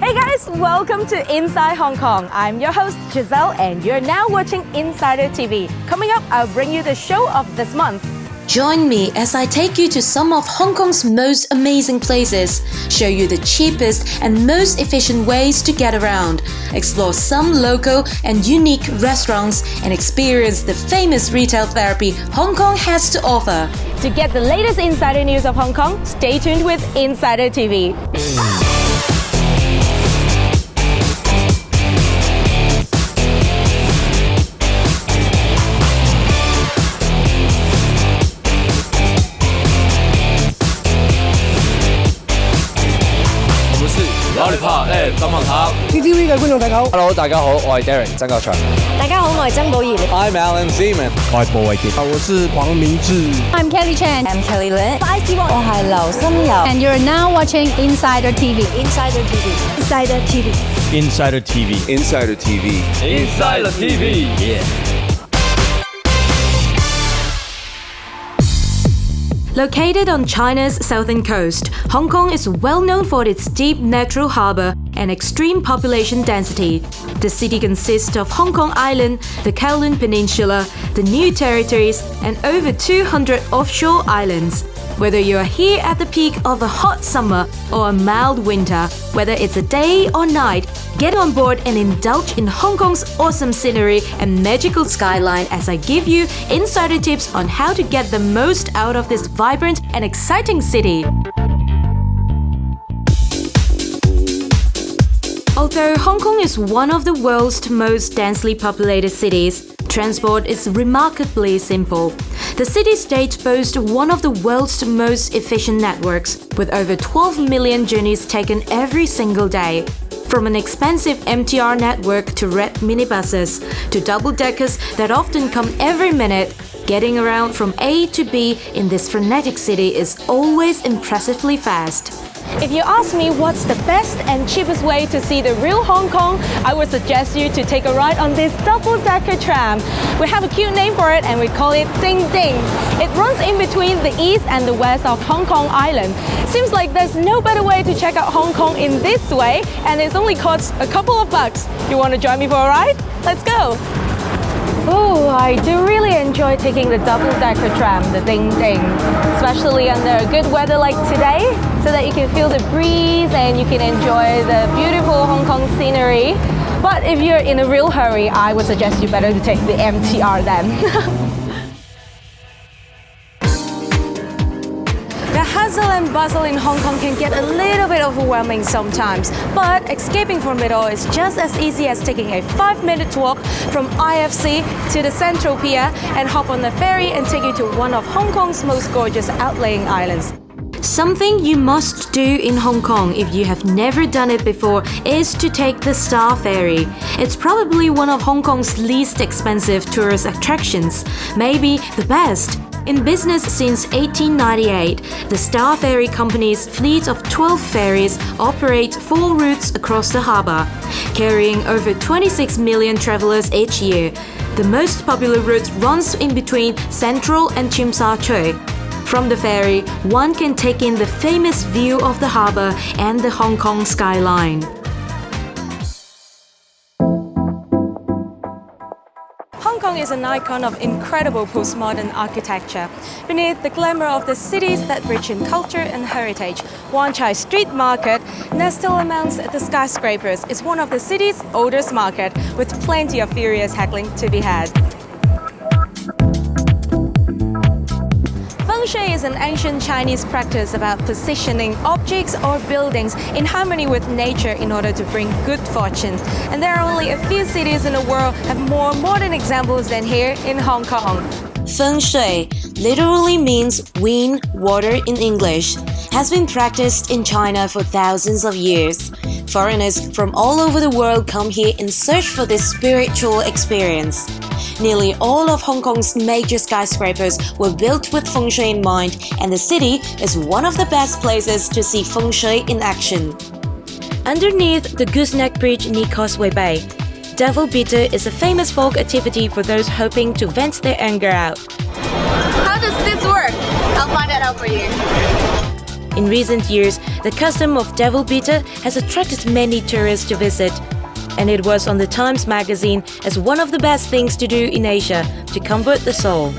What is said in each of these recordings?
Hey guys, welcome to Inside Hong Kong. I'm your host Giselle and you're now watching Insider TV. Coming up, I'll bring you the show of this month. Join me as I take you to some of Hong Kong's most amazing places, show you the cheapest and most efficient ways to get around, explore some local and unique restaurants, and experience the famous retail therapy Hong Kong has to offer. To get the latest insider news of Hong Kong, stay tuned with Insider TV. TTV 嘅觀眾大家好 ，Hello， 大家好，我係 Darren 曾國祥。大家好，我係曾寶儀。I'm Alan Seaman。我係布偉傑，我是黃明志。I'm Kelly Chan. I'm Kelly Lam. 我係劉心柔。 And you're now watching Insider TV. Insider TV. Insider TV. Insider TV. Insider TV. Insider TV. Yeah. Located on China's southern coast, Hong Kong is well known for its deep natural harbour and extreme population density. The city consists of Hong Kong Island, the Kowloon Peninsula, the New Territories, and over 200 offshore islands. Whether you are here at the peak of a hot summer or a mild winter, whether it's a day or night, get on board and indulge in Hong Kong's awesome scenery and magical skyline as I give you insider tips on how to get the most out of this vibrant and exciting city. Although Hong Kong is one of the world's most densely populated cities, transport is remarkably simple. The city-state boasts one of the world's most efficient networks, with over 12 million journeys taken every single day. From an expensive MTR network to red minibuses, to double-deckers that often come every minute, getting around from A to B in this frenetic city is always impressively fast. If you ask me what's the best and cheapest way to see the real Hong Kong, I would suggest you to take a ride on this double-decker tram. We have a cute name for it and we call it Ding Ding. It runs in between the east and the west of Hong Kong Island. Seems like there's no better way to check out Hong Kong in this way, and it's only costs a couple of bucks. You want to join me for a ride? Let's go! Oh, I do really enjoy taking the double-decker tram, the Ding Ding, especially under good weather like today, so that you can feel the breeze and you can enjoy the beautiful Hong Kong scenery. But if you're in a real hurry, I would suggest you better to take the MTR then. The hustle and bustle in Hong Kong can get a little bit overwhelming sometimes, but escaping from it all is just as easy as taking a 5-minute walk from IFC to the Central Pier and hop on the ferry and take you to one of Hong Kong's most gorgeous outlying islands. Something you must do in Hong Kong if you have never done it before is to take the Star Ferry. It's probably one of Hong Kong's least expensive tourist attractions, maybe the best. In business since 1898, the Star Ferry Company's fleet of 12 ferries operate 4 routes across the harbour, carrying over 26 million travellers each year. The most popular route runs in between Central and Tsim Sha Tsui. From the ferry, one can take in the famous view of the harbour and the Hong Kong skyline. Hong Kong is an icon of incredible postmodern architecture. Beneath the glamour of the cities that rich in culture and heritage, Wan Chai Street Market, nestled amongst the skyscrapers, is one of the city's oldest market, with plenty of furious haggling to be had. Feng Shui is an ancient Chinese practice about positioning objects or buildings in harmony with nature in order to bring good fortune. And there are only a few cities in the world that have more modern examples than here in Hong Kong. Feng Shui literally means wind, water in English, has been practiced in China for thousands of years. Foreigners from all over the world come here in search for this spiritual experience. Nearly all of Hong Kong's major skyscrapers were built with Feng Shui in mind, and the city is one of the best places to see Feng Shui in action. Underneath the Gooseneck Bridge near Causeway Bay, Devil Beater is a famous folk activity for those hoping to vent their anger out. How does this work? I'll find it out for you. In recent years, the custom of devil pizza has attracted many tourists to visit, and it was on the Times magazine as one of the best things to do in Asia to comfort the soul.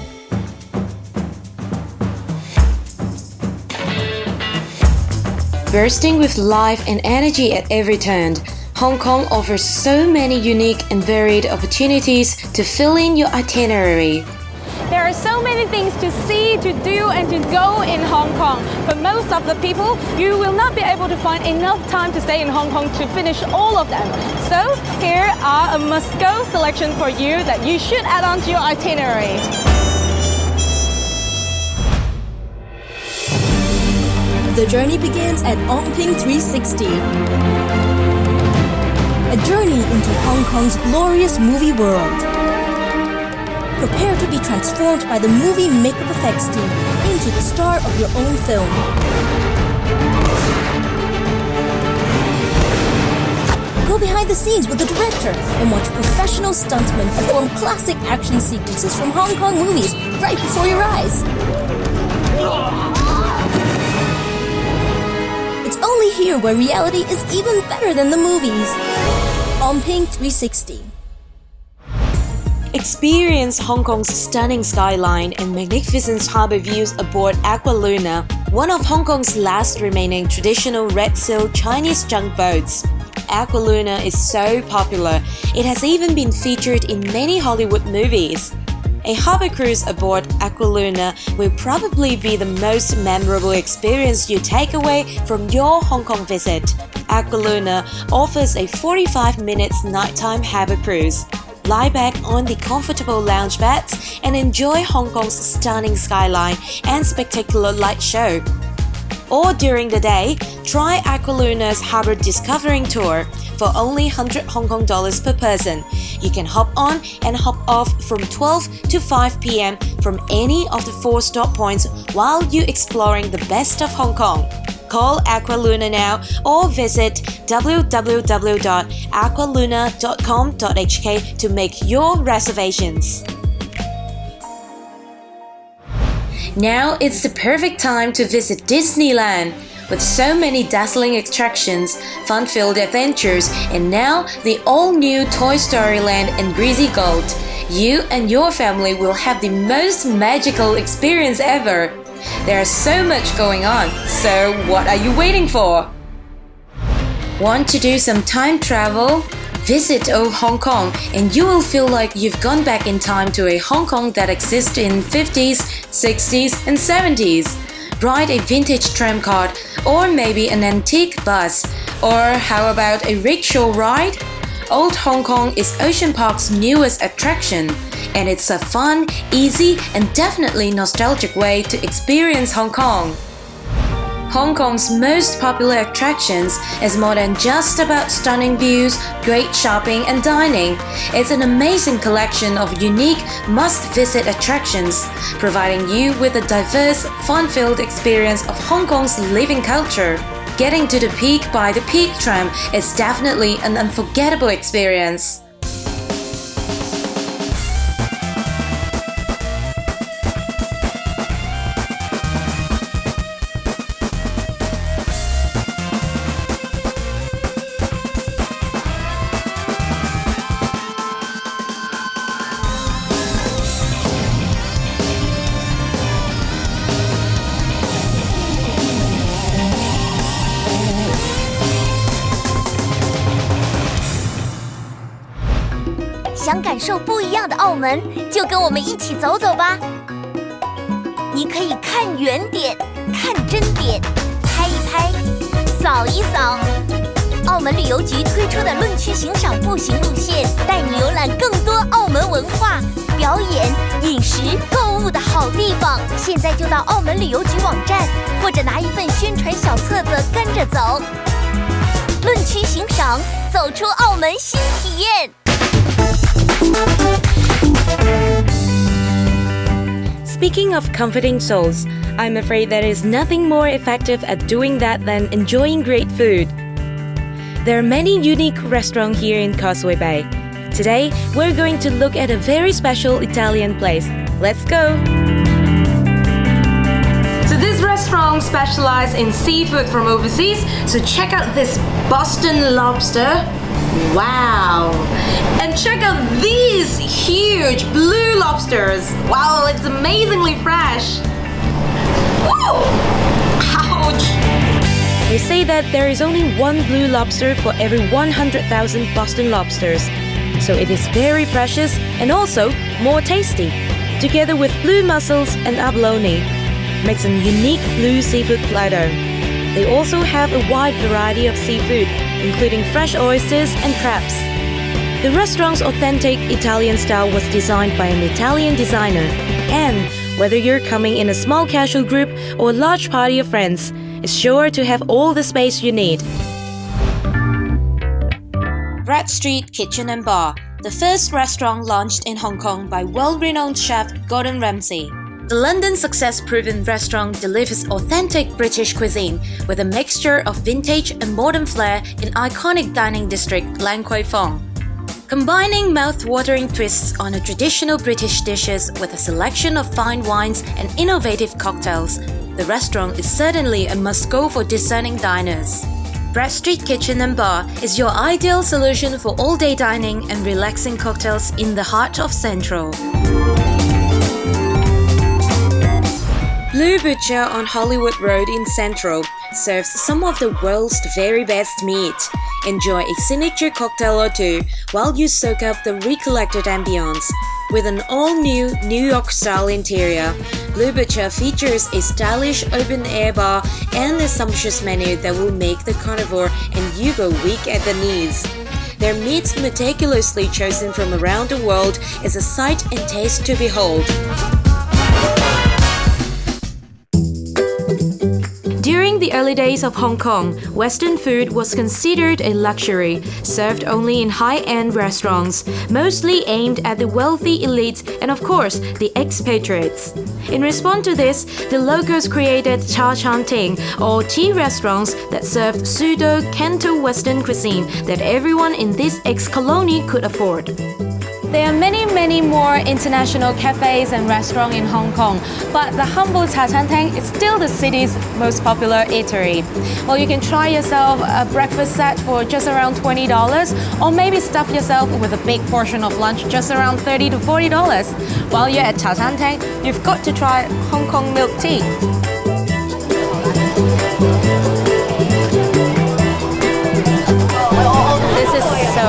Bursting with life and energy at every turn, Hong Kong offers so many unique and varied opportunities to fill in your itinerary. There are so many things to see, to do and to go in Hong Kong. For most of the people, you will not be able to find enough time to stay in Hong Kong to finish all of them. So here are a must-go selection for you that you should add on to your itinerary. The journey begins at Ongping 360. A journey into Hong Kong's glorious movie world. Prepare to be transformed by the movie makeup effects team into the star of your own film. Go behind the scenes with the director and watch professional stuntmen perform classic action sequences from Hong Kong movies right before your eyes. It's only here where reality is even better than the movies. Ongping 360. Experience Hong Kong's stunning skyline and magnificent harbour views aboard Aqua Luna, one of Hong Kong's last remaining traditional red sail Chinese junk boats. Aqua Luna is so popular, it has even been featured in many Hollywood movies. A harbour cruise aboard Aqua Luna will probably be the most memorable experience you take away from your Hong Kong visit. Aqua Luna offers a 45-minute nighttime harbour cruise. Lie back on the comfortable lounge beds and enjoy Hong Kong's stunning skyline and spectacular light show. Or during the day, try Aqua Luna's Harbour Discovering Tour for only 100 Hong Kong dollars per person. You can hop on and hop off from 12 to 5 p.m. from any of the 4 stop points while you're exploring the best of Hong Kong. Call Aqua Luna now or visit www.aqualuna.com.hk to make your reservations. Now it's the perfect time to visit Disneyland. With so many dazzling attractions, fun-filled adventures, and now the all-new Toy Story Land and Greasy Gold, you and your family will have the most magical experience ever. There's so much going on, so what are you waiting for? Want to do some time travel? Visit old Hong Kong and you will feel like you've gone back in time to a Hong Kong that existed in 50s, 60s and 70s. Ride a vintage tram card or maybe an antique bus. Or how about a rickshaw ride? Old Hong Kong is Ocean Park's newest attraction, and it's a fun, easy and definitely nostalgic way to experience Hong Kong. Hong Kong's most popular attractions is more than just about stunning views, great shopping and dining. It's an amazing collection of unique, must-visit attractions, providing you with a diverse, fun-filled experience of Hong Kong's living culture. Getting to the Peak by the Peak tram is definitely an unforgettable experience.想感受不一样的澳门，就跟我们一起走走吧。你可以看远点，看真点，拍一拍，扫一扫。澳门旅游局推出的论区行赏步行路线，带你游览更多澳门文化、表演、饮食、购物的好地方。现在就到澳门旅游局网站，或者拿一份宣传小册子跟着走。论区行赏，走出澳门新体验。Speaking of comforting souls, I'm afraid there is nothing more effective at doing that than enjoying great food. There are many unique restaurants here in Causeway Bay. Today, we're going to look at a very special Italian place. Let's go! So this restaurant restaurants specialize in seafood from overseas, so check out this Boston lobster. Wow! And check out these huge blue lobsters. Wow, it's amazingly fresh. Whoa! Ouch! They say that there is only one blue lobster for every 100,000 Boston lobsters. So it is very precious and also more tasty. Together with blue mussels and abalone, makes a unique blue seafood platter. They also have a wide variety of seafood, including fresh oysters and crabs. The restaurant's authentic Italian style was designed by an Italian designer. And whether you're coming in a small casual group or a large party of friends, it's sure to have all the space you need. Bread Street Kitchen and Bar, the first restaurant launched in Hong Kong by world-renowned chef Gordon Ramsay. The London success-proven restaurant delivers authentic British cuisine with a mixture of vintage and modern flair in iconic dining district Lan Kwai Fong. Combining mouth-watering twists on a traditional British dishes with a selection of fine wines and innovative cocktails, the restaurant is certainly a must-go for discerning diners. Bread Street Kitchen and Bar is your ideal solution for all-day dining and relaxing cocktails in the heart of Central. Blue Butcher on Hollywood Road in Central serves some of the world's very best meat. Enjoy a signature cocktail or two while you soak up the recollected ambience. With an all-new New York-style interior, Blue Butcher features a stylish open-air bar and a sumptuous menu that will make the carnivore and you go weak at the knees. Their meat, meticulously chosen from around the world, is a sight and taste to behold. During the early days of Hong Kong, Western food was considered a luxury, served only in high-end restaurants, mostly aimed at the wealthy elite and, of course, the expatriates. In response to this, the locals created Cha Chan Ting, or tea restaurants that served pseudo-Canto Western cuisine that everyone in this ex-colony could afford. There are many more international cafes and restaurants in Hong Kong, but the humble Cha Chan Teng is still the city's most popular eatery. Well, you can try yourself a breakfast set for just around $20, or maybe stuff yourself with a big portion of lunch just around $30 to $40. While you're at Cha Chan Teng, you've got to try Hong Kong milk tea. This is so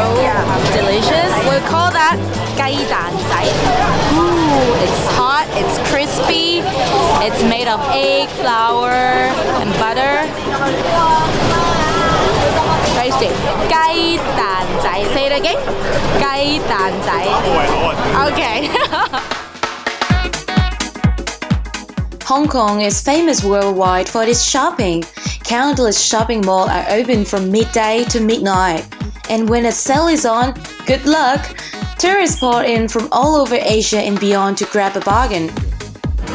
delicious. We'll call that gai dan zai. Ooh, it's hot, it's crispy, it's made of egg, flour, and butter. Tasty. Gai dan zai. Say it again. Gai dan zai. Okay. Hong Kong is famous worldwide for its shopping. Countless shopping malls are open from midday to midnight. And when a sale is on, good luck! Tourists pour in from all over Asia and beyond to grab a bargain.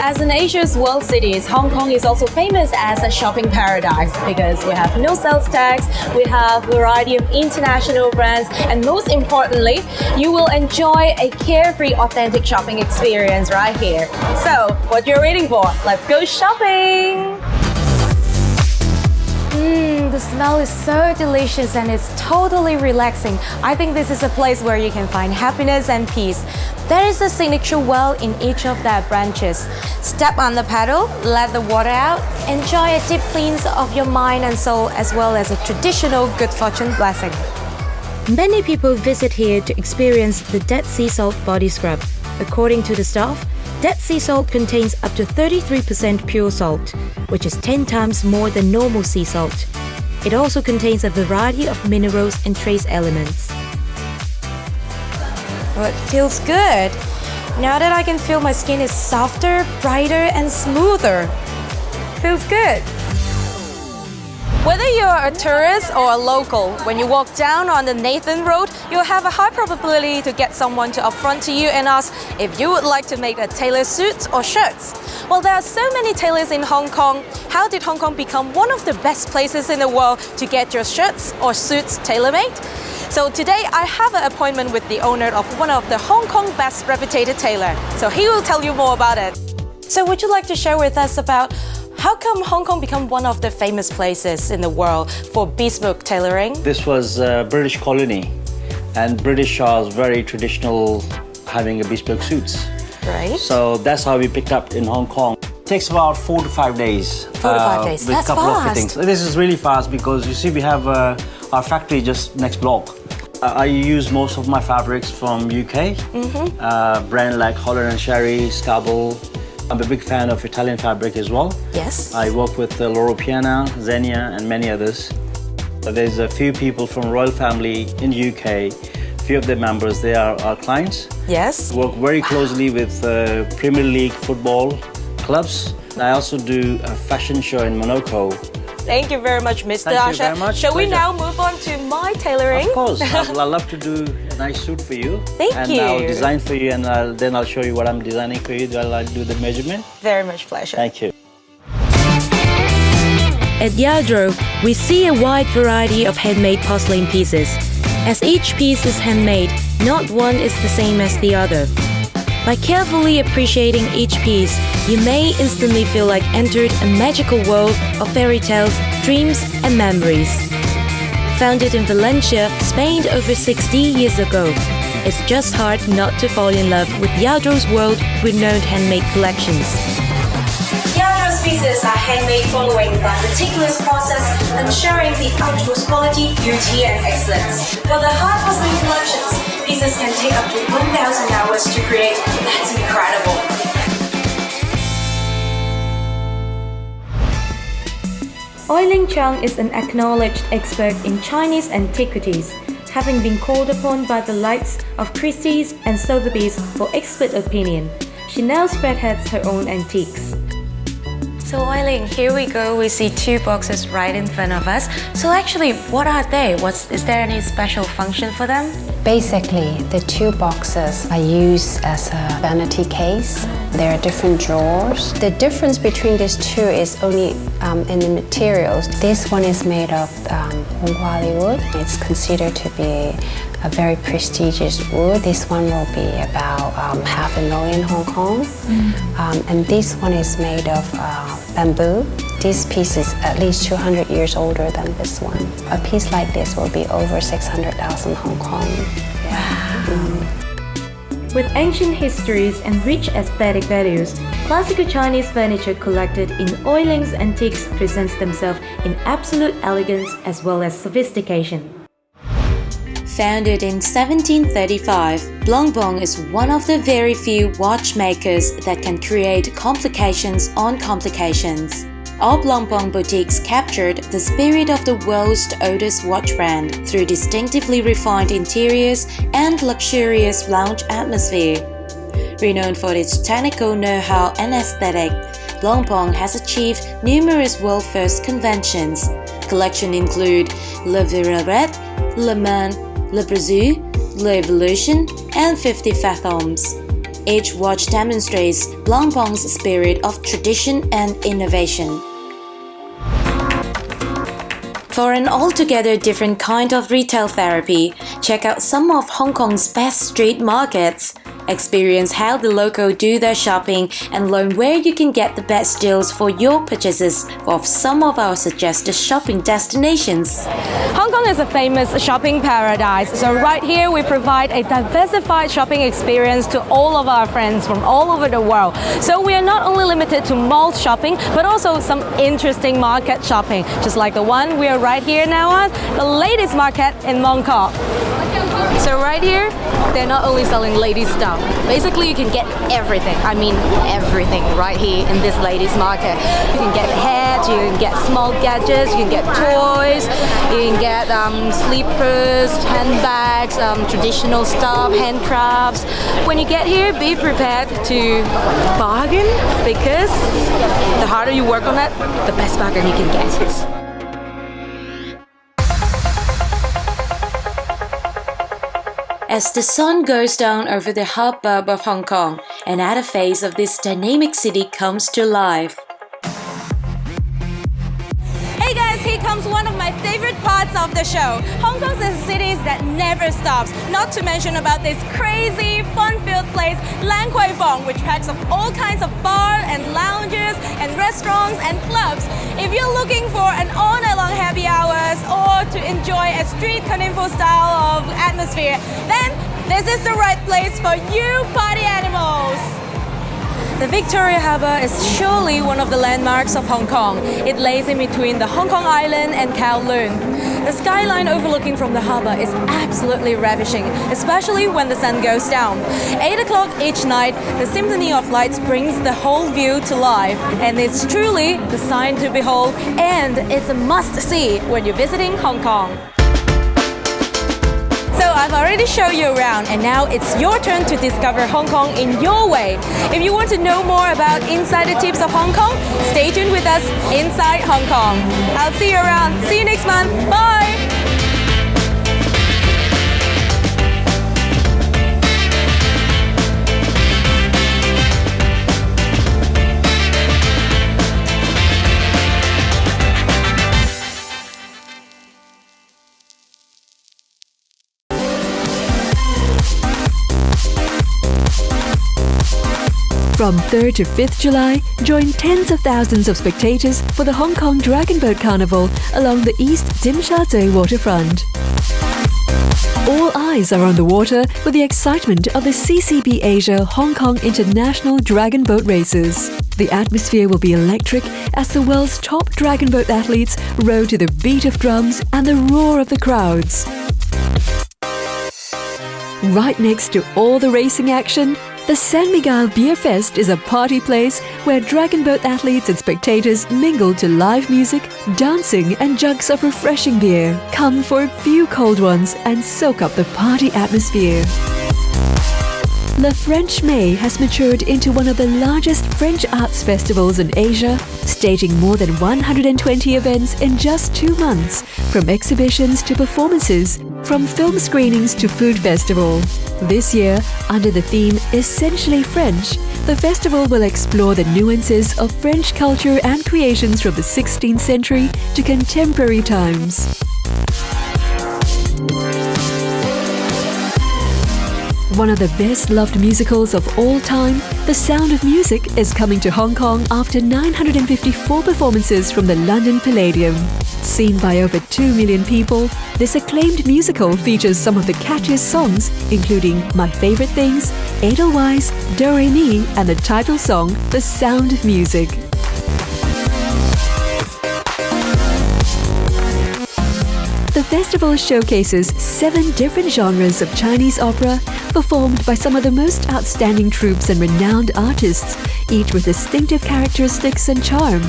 As in Asia's world cities, Hong Kong is also famous as a shopping paradise because we have no sales tax, we have a variety of international brands, and most importantly, you will enjoy a carefree, authentic shopping experience right here. So, what you're waiting for? Let's go shopping! The smell is so delicious and it's totally relaxing. I think this is a place where you can find happiness and peace. There is a signature well in each of their branches. Step on the paddle, let the water out, enjoy a deep cleanse of your mind and soul as well as a traditional good fortune blessing. Many people visit here to experience the Dead Sea Salt body scrub. According to the staff, Dead Sea Salt contains up to 33% pure salt, which is 10 times more than normal sea salt. It also contains a variety of minerals and trace elements. Well, it feels good. Now that I can feel my skin is softer, brighter, and smoother. Feels good. Whether you're a tourist or a local, when you walk down on the Nathan Road, you'll have a high probability to get someone to upfront to you and ask if you would like to make a tailor suits or shirts. Well, there are so many tailors in Hong Kong. How did Hong Kong become one of the best places in the world to get your shirts or suits tailor-made? So today I have an appointment with the owner of one of the Hong Kong best reputed tailor. So he will tell you more about it. So would you like to share with us about How come Hong Kong become one of the famous places in the world for bespoke tailoring? This was a British colony, and British are very traditional having a bespoke suits. Right. So that's how we picked up in Hong Kong. It takes about 4 to 5 days. 4 to 5 days. With That's a couple fast. of fittings. This is really fast because you see we have our factory just next block. I use most of my fabrics from UK, brand like Holland & Sherry, Scabble. I'm a big fan of Italian fabric as well. Yes. I work with Loro Piana, Xenia and many others. There's a few people from royal family in UK. Few of their members, they are our clients. Yes. Work very closely with Premier League football clubs. I also do a fashion show in Monaco. Thank you very much, Mr. Thank you Asha. very much. Shall we Pleasure. now move on to my tailoring? Of course, I'd love to do a nice suit for you. Thank and you. I'll design for you, and then I'll show you what I'm designing for you. I'll do the measurement. Very much pleasure. Thank you. At Yadro, we see a wide variety of handmade porcelain pieces. As each piece is handmade, not one is the same as the other. By carefully appreciating each piece, you may instantly feel like entered a magical world of fairy tales, dreams, and memories. Founded in Valencia, Spain over 60 years ago, it's just hard not to fall in love with Yadro's world-renowned handmade collections. Yadro's pieces are handmade following a meticulous process, ensuring the utmost quality, beauty, and excellence. For the hard porcelain collections, pieces can take up to 1,000 hours to create. That's incredible. Oiling Chang is an acknowledged expert in Chinese antiquities, having been called upon by the likes of Christie's and Sotheby's for expert opinion. She now spearheads her own antiques. So Eileen, here we go. We see 2 boxes right in front of us. So actually, what are they? Is there any special function for them? Basically, the 2 boxes are used as a vanity case. There are different drawers. The difference between these 2 is only in the materials. This one is made of Honghuali wood. It's considered to be a very prestigious wood. This one will be about $500,000 Hong Kong. And this one is made of bamboo. This piece is at least 200 years older than this one. A piece like this will be over 600,000 Hong Kong. With ancient histories and rich aesthetic values, classical Chinese furniture collected in Oiling's antiques presents themselves in absolute elegance as well as sophistication. Founded in 1735, Blancpain is one of the very few watchmakers that can create complications on complications. All Blancpain boutiques captured the spirit of the world's oldest watch brand through distinctively refined interiors and luxurious lounge atmosphere. Renowned for its technical know-how and aesthetic, Blancpain has achieved numerous world-first conventions. Collections include Le Violette, Le Mans, Le Brésil, Le Evolution, and 50 Fathoms. Each watch demonstrates Blancpain's spirit of tradition and innovation. For an altogether different kind of retail therapy, check out some of Hong Kong's best street markets. Experience how the locals do their shopping and learn where you can get the best deals for your purchases of some of our suggested shopping destinations. Hong Kong is a famous shopping paradise, so right here we provide a diversified shopping experience to all of our friends from all over the world. So we are not only limited to mall shopping, but also some interesting market shopping, just like the one we are right here now at, the ladies market in Mong Kok. So right here, they're not only selling ladies stuff. Basically, you can get everything. I mean, everything right here in this ladies market. You can get hats, you can get small gadgets, you can get toys, you can get slippers, handbags, traditional stuff, handcrafts. When you get here, be prepared to bargain, because the harder you work on it, the best bargain you can get. As the sun goes down over the hubbub of Hong Kong, another phase of this dynamic city comes to life. Hey guys, here comes one of my my favorite parts of the show. Hong Kong's a city that never stops, not to mention about this crazy, fun-filled place, Lan Kwai Fong, which packs up all kinds of bars and lounges and restaurants and clubs. If you're looking for an all-night-long happy hours or to enjoy a street carnival style of atmosphere, then this is the right place for you party animals. The Victoria Harbour is surely one of the landmarks of Hong Kong. It lays in between the Hong Kong Island and Kowloon. The skyline overlooking from the harbour is absolutely ravishing, especially when the sun goes down. 8 o'clock each night, the symphony of lights brings the whole view to life, and it's truly the sight to behold, and it's a must-see when you're visiting Hong Kong. So I've already shown you around, and now it's your turn to discover Hong Kong in your way. If you want to know more about insider tips of Hong Kong, stay tuned with us inside Hong Kong. I'll see you around. See you next month. Bye! From 3rd to 5th July, join tens of thousands of spectators for the Hong Kong Dragon Boat Carnival along the East Tsim Sha Tsui waterfront. All eyes are on the water with the excitement of the CCB Asia Hong Kong International Dragon Boat Races. The atmosphere will be electric as the world's top dragon boat athletes row to the beat of drums and the roar of the crowds. Right next to all the racing action, the San Miguel Beer Fest is a party place where dragon boat athletes and spectators mingle to live music, dancing and jugs of refreshing beer. Come for a few cold ones and soak up the party atmosphere. Le French May has matured into one of the largest French arts festivals in Asia, staging more than 120 events in just 2 months, from exhibitions to performances, from film screenings to food festival. This year, under the theme Essentially French, the festival will explore the nuances of French culture and creations from the 16th century to contemporary times. One of the best-loved musicals of all time, The Sound of Music is coming to Hong Kong after 954 performances from the London Palladium. Seen by over 2 million people, this acclaimed musical features some of the catchiest songs, including My Favorite Things, Edelweiss, Do Re Mi, and the title song, The Sound of Music. The festival showcases 7 different genres of Chinese opera performed by some of the most outstanding troupes and renowned artists, each with distinctive characteristics and charm.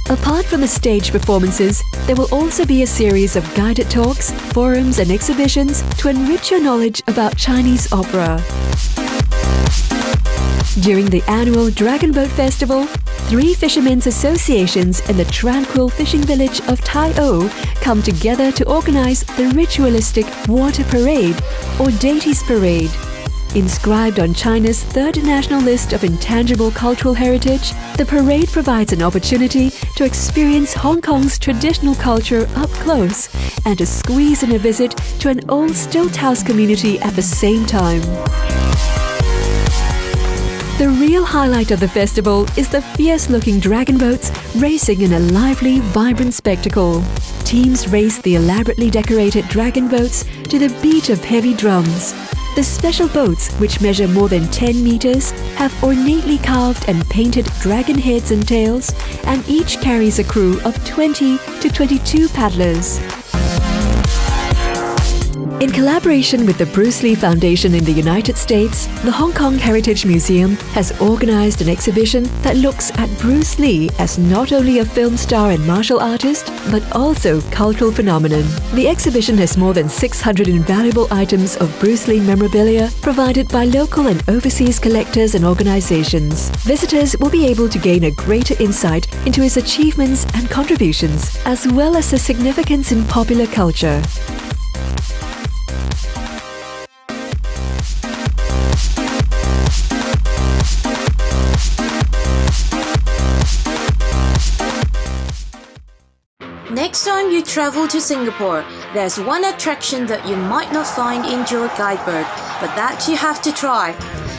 Apart from the stage performances, there will also be a series of guided talks, forums and exhibitions to enrich your knowledge about Chinese opera. During the annual Dragon Boat Festival, 3 fishermen's associations in the tranquil fishing village of Tai O come together to organize the ritualistic Water Parade, or Deities Parade. Inscribed on China's 3rd national list of intangible cultural heritage, the parade provides an opportunity to experience Hong Kong's traditional culture up close and to squeeze in a visit to an old stilt house community at the same time. The real highlight of the festival is the fierce-looking dragon boats racing in a lively, vibrant spectacle. Teams race the elaborately decorated dragon boats to the beat of heavy drums. The special boats, which measure more than 10 meters, have ornately carved and painted dragon heads and tails, and each carries a crew of 20 to 22 paddlers. In collaboration with the Bruce Lee Foundation in the United States, the Hong Kong Heritage Museum has organized an exhibition that looks at Bruce Lee as not only a film star and martial artist, but also cultural phenomenon. The exhibition has more than 600 invaluable items of Bruce Lee memorabilia provided by local and overseas collectors and organizations. Visitors will be able to gain a greater insight into his achievements and contributions, as well as his significance in popular culture. Next time you travel to Singapore, there's one attraction that you might not find in your guidebook, but that you have to try.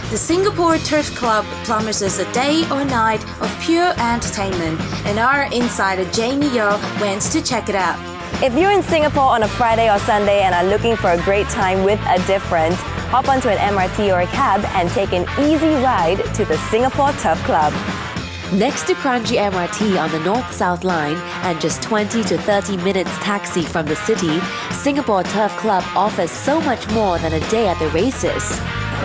The Singapore Turf Club promises a day or night of pure entertainment, and our insider Jamie Yeoh went to check it out. If you're in Singapore on a Friday or Sunday and are looking for a great time with a difference, hop onto an MRT or a cab and take an easy ride to the Singapore Turf Club. Next to Kranji MRT on the North-South line and just 20 to 30 minutes taxi from the city, Singapore Turf Club offers so much more than a day at the races.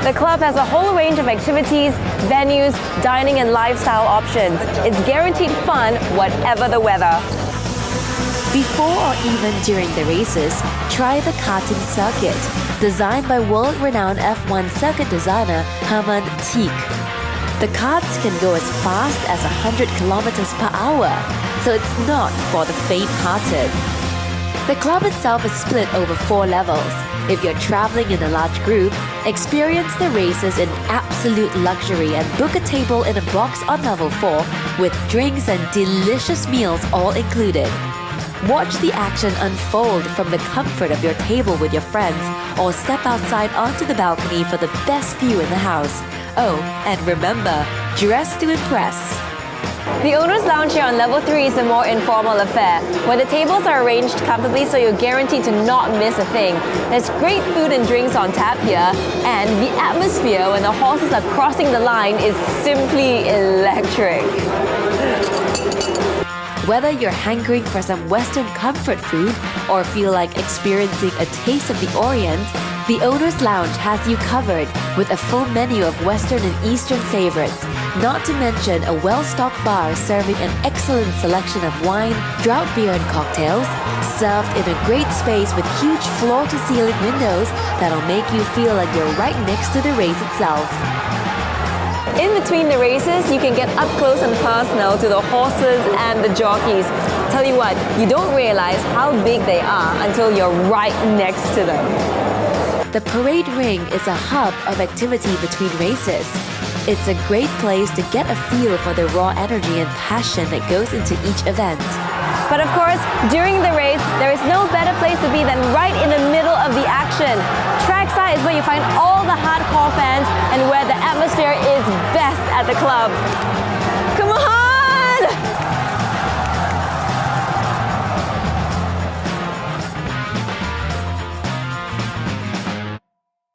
The club has a whole range of activities, venues, dining and lifestyle options. It's guaranteed fun whatever the weather. Before or even during the races, try the karting circuit, designed by world-renowned F1 circuit designer Herman Tilke. The karts can go as fast as 100 kilometers per hour, so it's not for the faint-hearted. The club itself is split over 4 levels. If you're traveling in a large group, experience the races in absolute luxury and book a table in a box on level 4 with drinks and delicious meals all included. Watch the action unfold from the comfort of your table with your friends, or step outside onto the balcony for the best view in the house. Oh, and remember, dress to impress. The owner's lounge here on level 3 is a more informal affair, where the tables are arranged comfortably so you're guaranteed to not miss a thing. There's great food and drinks on tap here, and the atmosphere when the horses are crossing the line is simply electric. Whether you're hankering for some Western comfort food or feel like experiencing a taste of the Orient, the Owner's Lounge has you covered with a full menu of Western and Eastern favorites, not to mention a well-stocked bar serving an excellent selection of wine, draft beer and cocktails, served in a great space with huge floor-to-ceiling windows that'll make you feel like you're right next to the race itself. In between the races, you can get up close and personal to the horses and the jockeys. Tell you what, you don't realize how big they are until you're right next to them. The parade ring is a hub of activity between races. It's a great place to get a feel for the raw energy and passion that goes into each event. But of course, during the race, there is no better place to be than right in the middle of the action. Trackside is where you find all the hardcore fans and where the atmosphere is best at the club.